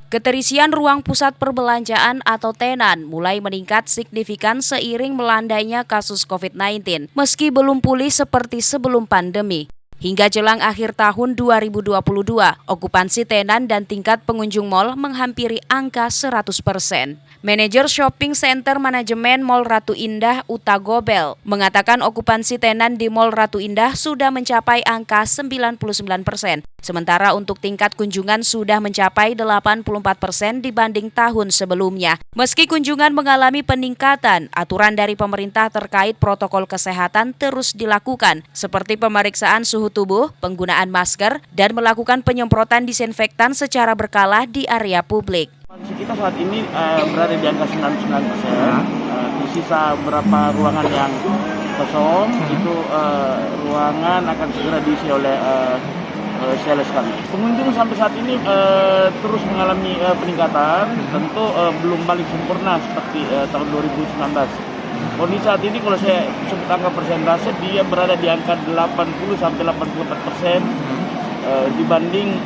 Keterisian ruang pusat perbelanjaan atau tenan mulai meningkat signifikan seiring melandainya kasus COVID-19, meski belum pulih seperti sebelum pandemi. Hingga jelang akhir tahun 2022, okupansi tenan dan tingkat pengunjung mal menghampiri angka 100%. Manajer Shopping Center Manajemen Mall Ratu Indah Uta Gobel mengatakan okupansi tenan di Mall Ratu Indah sudah mencapai angka 99%. Sementara untuk tingkat kunjungan sudah mencapai 84% dibanding tahun sebelumnya. Meski kunjungan mengalami peningkatan, aturan dari pemerintah terkait protokol kesehatan terus dilakukan, seperti pemeriksaan suhu tubuh, penggunaan masker, dan melakukan penyemprotan disinfektan secara berkala di area publik. Kita saat ini berada di angka 99%. Di sisa beberapa ruangan yang kosong, itu ruangan akan segera diisi oleh sales kami. Pengunjung sampai saat ini terus mengalami peningkatan, tentu belum balik sempurna seperti tahun 2019. Kondisi saat ini kalau saya sebut angka persentase, dia berada di angka 80-84% dibanding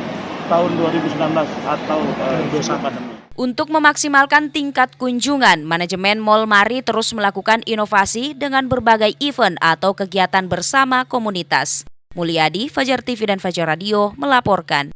tahun 2019 atau sebelum pandemi. Untuk memaksimalkan tingkat kunjungan, manajemen Mall Mari terus melakukan inovasi dengan berbagai event atau kegiatan bersama komunitas. Mulyadi, Fajar TV dan Fajar Radio melaporkan.